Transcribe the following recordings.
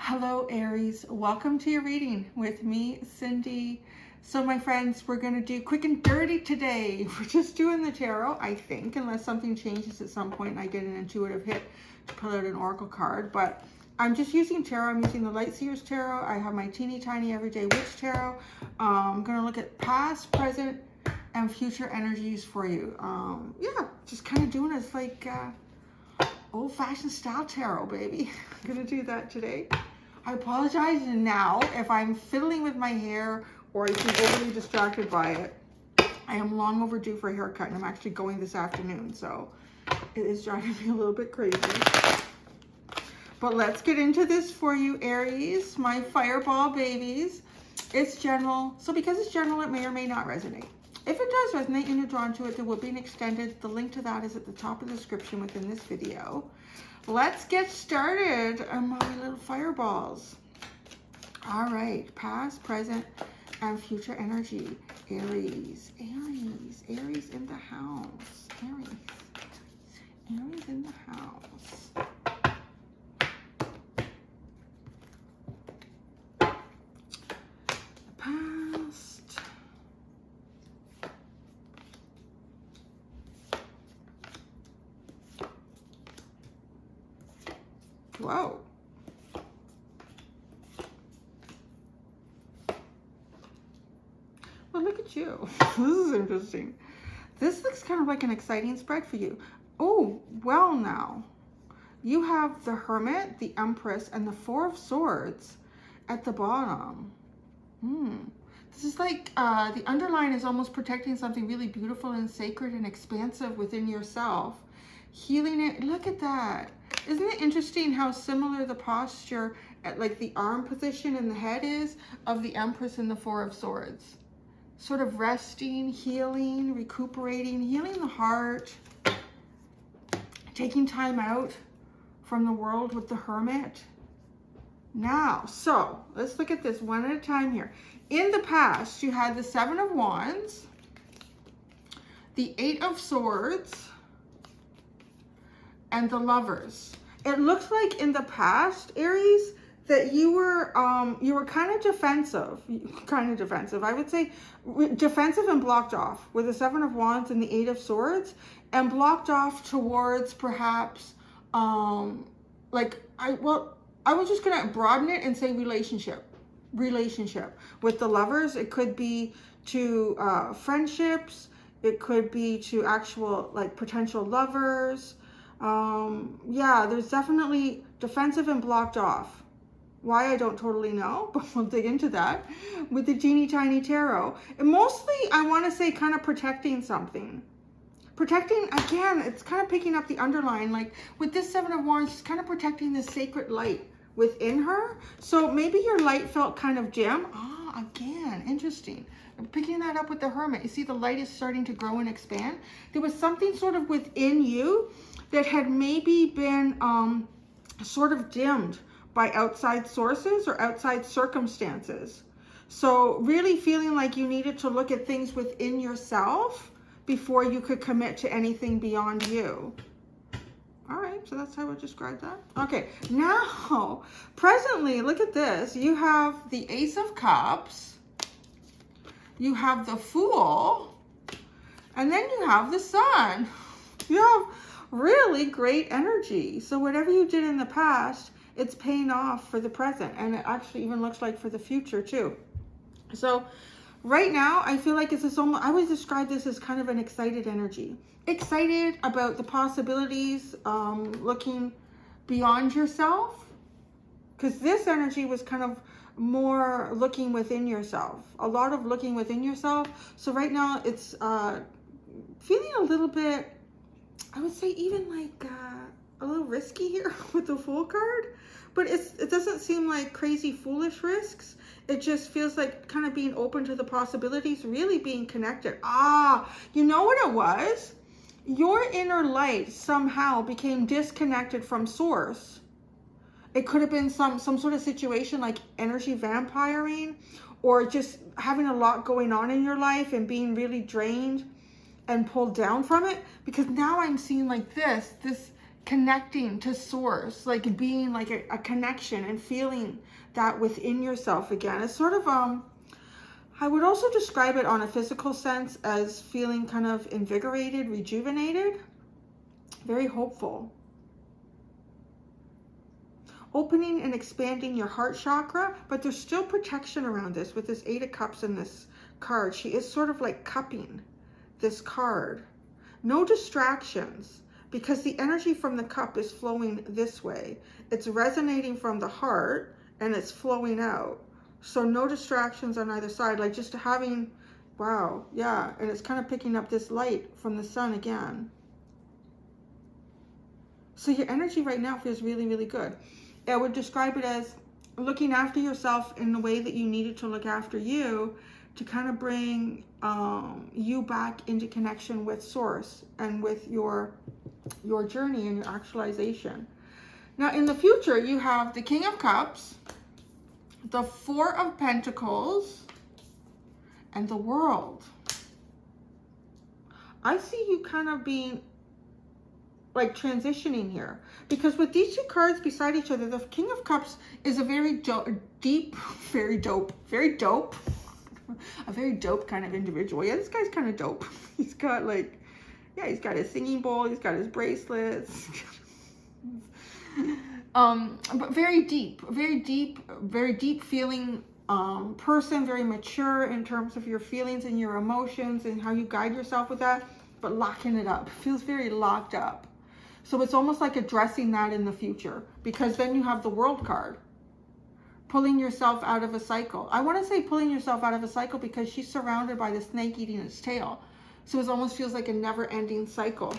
Hello Aries, welcome to your reading with me, Cindy. So my friends, we're going to do quick and dirty today. We're just doing the tarot, I think, unless something changes at some point and I get an intuitive hit to pull out an oracle card. But I'm just using tarot. I'm using the Light Seers Tarot. I have my teeny tiny everyday witch tarot. I'm going to look at past, present, and future energies for you. Yeah, just kind of doing it. It's like old-fashioned style tarot, baby. I'm going to do that today. I apologize now if I'm fiddling with my hair or I seem overly distracted by it. I am long overdue for a haircut and I'm actually going this afternoon, so it is driving me a little bit crazy. But let's get into this for you, Aries, my fireball babies. It's general, so because it's general, it may or may not resonate. If it does resonate and you're drawn to it, there will be an extended. The link to that is at the top of the description within this video. Let's get started on my little fireballs. All right, past, present, and future energy. Aries, Aries, Aries in the house. Aries, Aries in the house. Past. Whoa. Well, look at you. This is interesting. This looks kind of like an exciting spread for you. Oh, well now. You have the Hermit, the Empress, and the Four of Swords at the bottom. This is like the underline is almost protecting something really beautiful and sacred and expansive within yourself. Healing it. Look at that. Isn't it interesting how similar the posture at like the arm position and the head is of the Empress and the Four of Swords? Sort of resting, healing, recuperating, healing the heart, taking time out from the world with the Hermit. Now, so let's look at this one at a time here. In the past, you had the Seven of Wands, the Eight of Swords, and the Lovers. It looks like in the past, Aries, that you were kind of defensive. I would say defensive and blocked off with the Seven of Wands and the Eight of Swords, and blocked off towards perhaps I was just gonna broaden it and say relationship with the Lovers. It could be to friendships. It could be to actual like potential lovers. Yeah, there's definitely defensive and blocked off. Why, I don't totally know, but we'll dig into that with the Teeny Tiny Tarot. And mostly, I want to say kind of protecting something. Protecting, again, it's kind of picking up the underline. Like with this Seven of Wands, she's kind of protecting the sacred light within her. So maybe your light felt kind of dim. Ah, again, interesting. I'm picking that up with the Hermit. You see the light is starting to grow and expand. There was something sort of within you that had maybe been sort of dimmed by outside sources or outside circumstances. So really feeling like you needed to look at things within yourself before you could commit to anything beyond you. All right, so that's how I would describe that. Okay, now, presently, look at this. You have the Ace of Cups, you have the Fool, and then you have the Sun. You have really great energy. So whatever you did in the past, it's paying off for the present, and it actually even looks like for the future too. So right now, I feel like it's almost, I would describe this as kind of an excited energy. Excited about the possibilities, looking beyond yourself, because this energy was kind of more looking within yourself, a lot of looking within yourself. So right now it's feeling a little bit, I would say even like a little risky here with the Fool card, but it doesn't seem like crazy foolish risks. It just feels like kind of being open to the possibilities, really being connected. Ah, you know what it was? Your inner light somehow became disconnected from source. It could have been some sort of situation like energy vampiring, or just having a lot going on in your life and being really drained and pulled down from it. Because now I'm seeing like this connecting to source, like being like a connection and feeling that within yourself again. It's sort of, I would also describe it on a physical sense as feeling kind of invigorated, rejuvenated, very hopeful. Opening and expanding your heart chakra, but there's still protection around this with this Eight of Cups in this card. She is sort of like cupping this card. No distractions, because the energy from the cup is flowing this way. It's resonating from the heart and it's flowing out. So no distractions on either side, like just having, wow, yeah, and it's kind of picking up this light from the sun again. So your energy right now feels really, really good. I would describe it as looking after yourself in the way that you needed to look after you, to kind of bring you back into connection with source and with your journey and your actualization. Now in the future, you have the King of Cups, the Four of Pentacles, and the World. I see you kind of being like transitioning here, because with these two cards beside each other, the King of Cups is a very deep, very dope, a very dope kind of individual. Yeah, this guy's kind of dope. He's got like, yeah, he's got his singing bowl, he's got his bracelets. But very deep feeling person, very mature in terms of your feelings and your emotions and how you guide yourself with that, but locking it up. It feels very locked up. So it's almost like addressing that in the future, because then you have the World card. Pulling yourself out of a cycle. I want to say pulling yourself out of a cycle because she's surrounded by the snake eating its tail. So it almost feels like a never-ending cycle.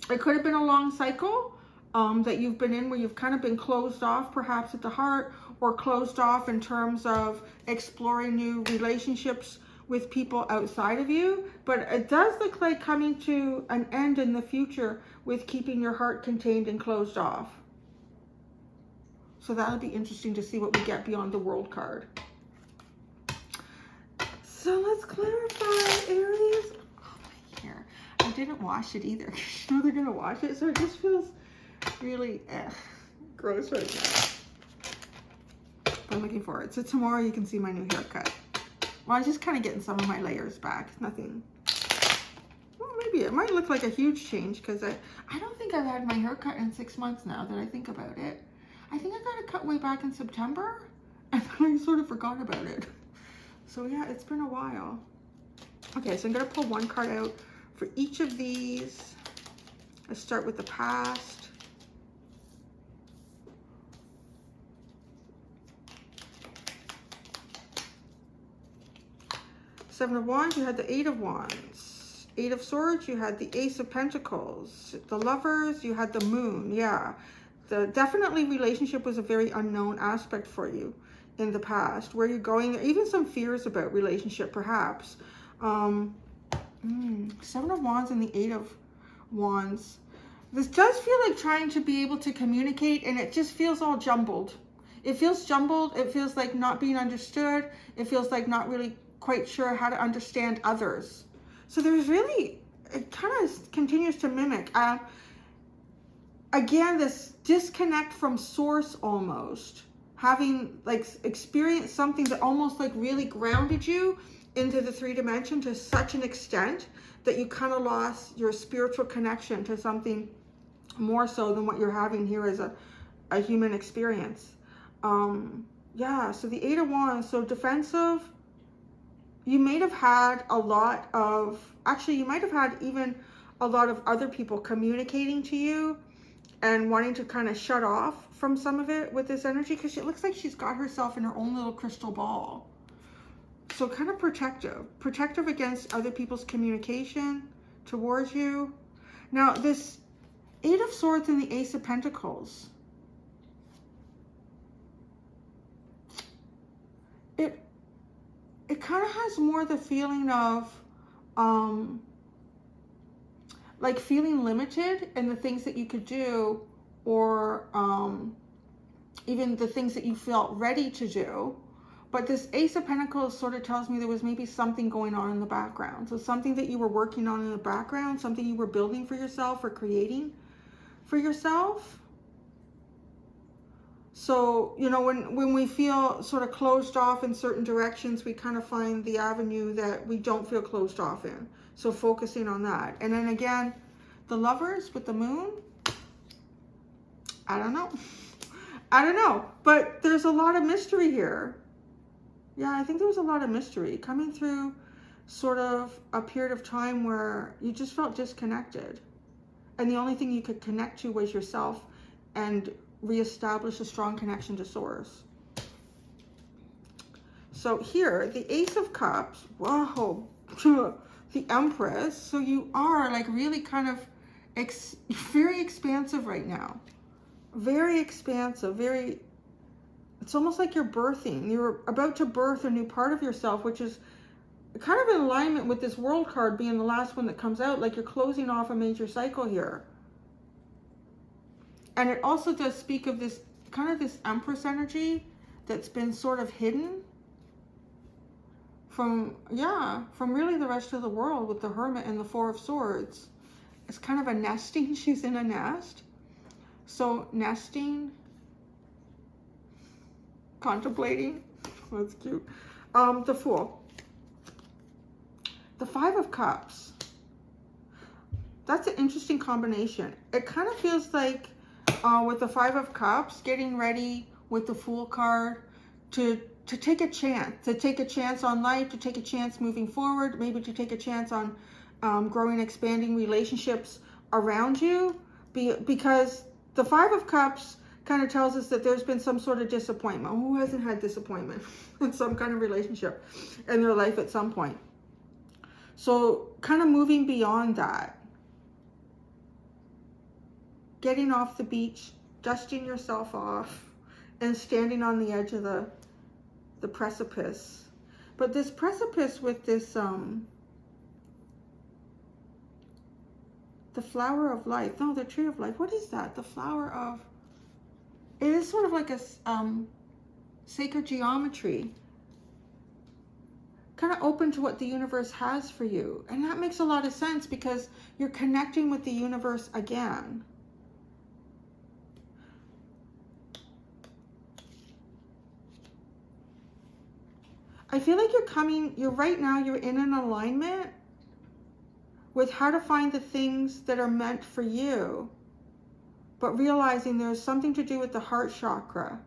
It could have been a long cycle that you've been in, where you've kind of been closed off perhaps at the heart, or closed off in terms of exploring new relationships with people outside of you. But it does look like coming to an end in the future with keeping your heart contained and closed off. So that'll be interesting to see what we get beyond the World card. So let's clarify, Aries. Oh, my hair. I didn't wash it either. You know they're going to wash it, so it just feels really gross right now. But I'm looking forward. So tomorrow you can see my new haircut. Well, I'm just kind of getting some of my layers back. Nothing. Well, maybe it might look like a huge change, because I don't think I've had my hair cut in 6 months now that I think about it. I think I got it cut way back in September, and then I sort of forgot about it. So yeah, it's been a while. Okay, so I'm going to pull one card out for each of these. Let's start with the past. Seven of Wands, you had the Eight of Wands. Eight of Swords, you had the Ace of Pentacles. The Lovers, you had the Moon. Yeah. Definitely relationship was a very unknown aspect for you in the past. Where you're going, there even some fears about relationship perhaps. Seven of Wands and the Eight of Wands. This does feel like trying to be able to communicate, and it just feels all jumbled. It feels jumbled. It feels like not being understood. It feels like not really quite sure how to understand others. So there's really, it kind of continues to mimic. Again, this disconnect from source almost. Having like experienced something that almost like really grounded you into the 3 dimension to such an extent that you kind of lost your spiritual connection to something more so than what you're having here as a human experience. Yeah, so the Eight of Wands, so defensive. You may have had a lot of, actually you might have had even a lot of other people communicating to you and wanting to kind of shut off from some of it with this energy, because it looks like she's got herself in her own little crystal ball. So kind of protective against other people's communication towards you. Now this Eight of Swords and the Ace of Pentacles, it kind of has more the feeling of like feeling limited in the things that you could do, or even the things that you felt ready to do. But this Ace of Pentacles sort of tells me there was maybe something going on in the background. So something that you were working on in the background, something you were building for yourself or creating for yourself. So, you know, when we feel sort of closed off in certain directions, we kind of find the avenue that we don't feel closed off in. So focusing on that. And then again, the Lovers with the Moon, I don't know. I don't know. But there's a lot of mystery here. Yeah, I think there was a lot of mystery coming through sort of a period of time where you just felt disconnected. And the only thing you could connect to was yourself and reestablish a strong connection to Source. So here, the Ace of Cups, whoa, the Empress. So you are like really kind of very expansive right now. Very expansive, very, it's almost like you're birthing. You're about to birth a new part of yourself, which is kind of in alignment with this World card being the last one that comes out. Like you're closing off a major cycle here. And it also does speak of this kind of this Empress energy that's been sort of hidden from really the rest of the world with the Hermit and the Four of Swords. It's kind of a nesting. She's in a nest. So nesting, contemplating, that's cute. The Fool. The Five of Cups. That's an interesting combination. It kind of feels like with the Five of Cups, getting ready with the Fool card to take a chance on life, to take a chance moving forward, maybe to take a chance on growing, expanding relationships around you, because the Five of Cups kind of tells us that there's been some sort of disappointment. Who hasn't had disappointment in some kind of relationship in their life at some point? So kind of moving beyond that. Getting off the beach, dusting yourself off, and standing on the edge of the precipice. But this precipice with this, the flower of life. No, the tree of life. What is that? The flower of, it is sort of like a sacred geometry. Kind of open to what the universe has for you. And that makes a lot of sense because you're connecting with the universe again. I feel like right now you're in an alignment with how to find the things that are meant for you, but realizing there's something to do with the heart chakra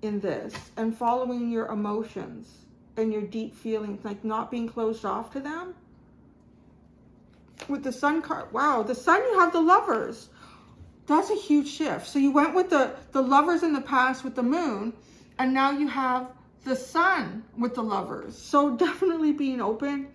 in this, and following your emotions and your deep feelings, like not being closed off to them. With the Sun card, wow, the Sun, you have the Lovers. That's a huge shift. So you went with the Lovers in the past with the Moon, and now you have the Sun with the Lovers. So definitely being open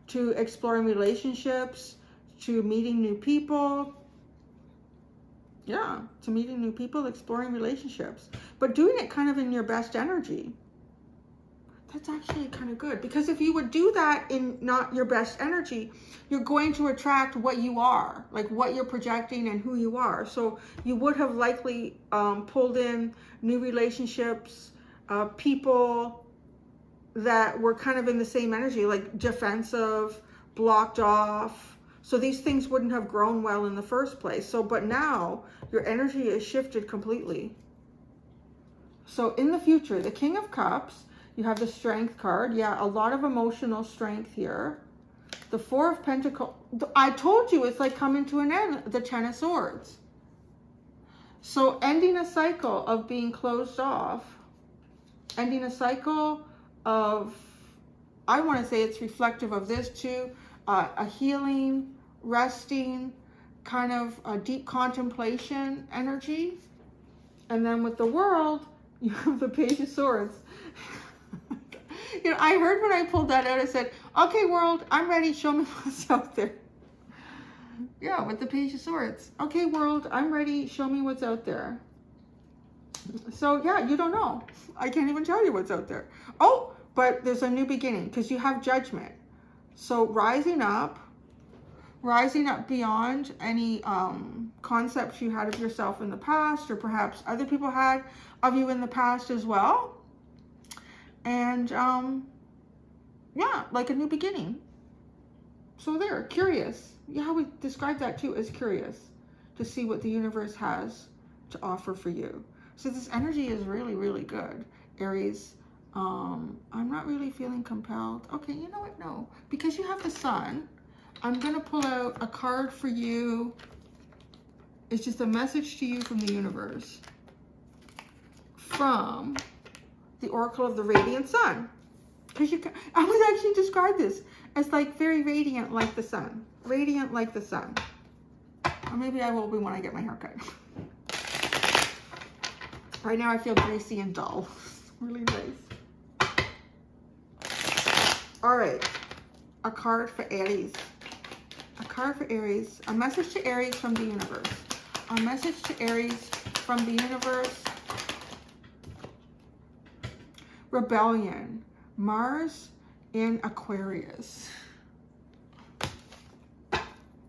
to exploring relationships, to meeting new people. Yeah, to meeting new people, exploring relationships, but doing it kind of in your best energy. That's actually kind of good, because if you would do that in not your best energy, you're going to attract what you are, like what you're projecting and who you are. So you would have likely pulled in new relationships, people that were kind of in the same energy, like defensive, blocked off. So these things wouldn't have grown well in the first place. So, but now your energy is shifted completely. So in the future, the King of Cups, you have the Strength card. Yeah, a lot of emotional strength here. The Four of Pentacles. I told you it's like coming to an end, the Ten of Swords. So ending a cycle of being closed off. Ending a cycle of, I want to say it's reflective of this too, a healing, resting, kind of a deep contemplation energy. And then with the World, you have the Page of Swords. You know, I heard when I pulled that out, I said, okay, World, I'm ready. Show me what's out there. Yeah, with the Page of Swords. Okay, World, I'm ready. Show me what's out there. So yeah, you don't know. I can't even tell you what's out there. Oh, but there's a new beginning because you have Judgment. So rising up beyond any concepts you had of yourself in the past, or perhaps other people had of you in the past as well. And yeah, like a new beginning. So there, curious. Yeah, we describe that too as curious. to see what the universe has to offer for you. So this energy is really, really good, Aries. I'm not really feeling compelled. Okay, you know what? No, because you have the sun, I'm going to pull out a card for you. It's just a message to you from the universe, from the Oracle of the Radiant Sun. Because I would actually describe this as like very radiant like the sun. Radiant like the sun. Or maybe I will be when I get my hair cut. Right now I feel greasy and dull. Really nice. All right. A card for Aries. A card for Aries. A message to Aries from the universe. A message to Aries from the universe. Rebellion. Mars in Aquarius.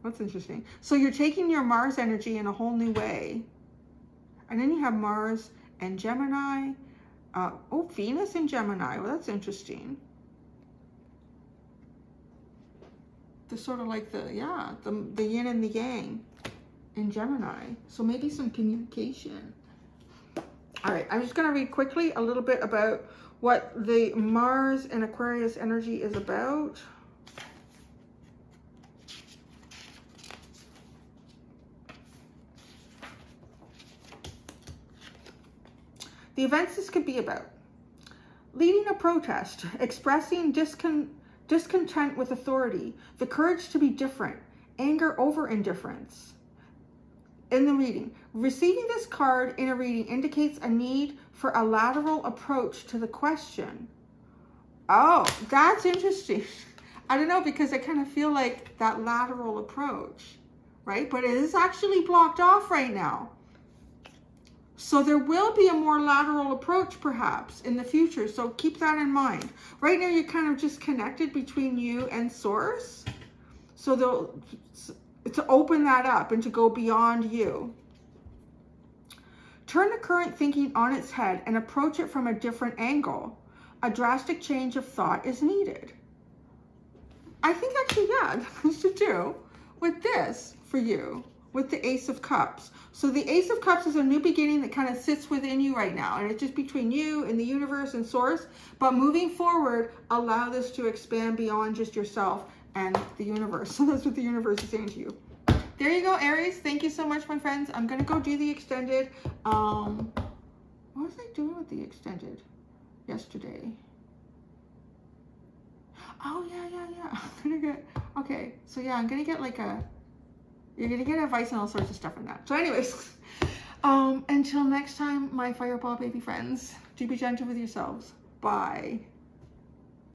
That's interesting. So you're taking your Mars energy in a whole new way. And then you have Mars and Gemini. Oh, Venus in Gemini. Well, that's interesting. The sort of like the yin and the yang in Gemini. So maybe some communication. All right, I'm just going to read quickly a little bit about what the Mars and Aquarius energy is about. The events this could be about: leading a protest, expressing discontent with authority, the courage to be different, anger over indifference. In the reading, receiving this card in a reading indicates a need for a lateral approach to the question. Oh, that's interesting. I don't know, because I kind of feel like that lateral approach, right? But it is actually blocked off right now. So there will be a more lateral approach perhaps in the future. So keep that in mind. Right now you're kind of just connected between you and Source. So to open that up and to go beyond you. Turn the current thinking on its head and approach it from a different angle. A drastic change of thought is needed. I think actually, yeah, that has to do with this for you, with the Ace of Cups. So the Ace of Cups is a new beginning that kind of sits within you right now. And it's just between you and the universe and Source. But moving forward, allow this to expand beyond just yourself and the universe. So that's what the universe is saying to you. There you go, Aries. Thank you so much, my friends. I'm going to go do the extended. What was I doing with the extended yesterday? Oh, yeah. I'm going to get, okay. So yeah, I'm going to get like you're going to get advice and all sorts of stuff in that. So anyways, until next time, my fireball baby friends, do be gentle with yourselves. Bye.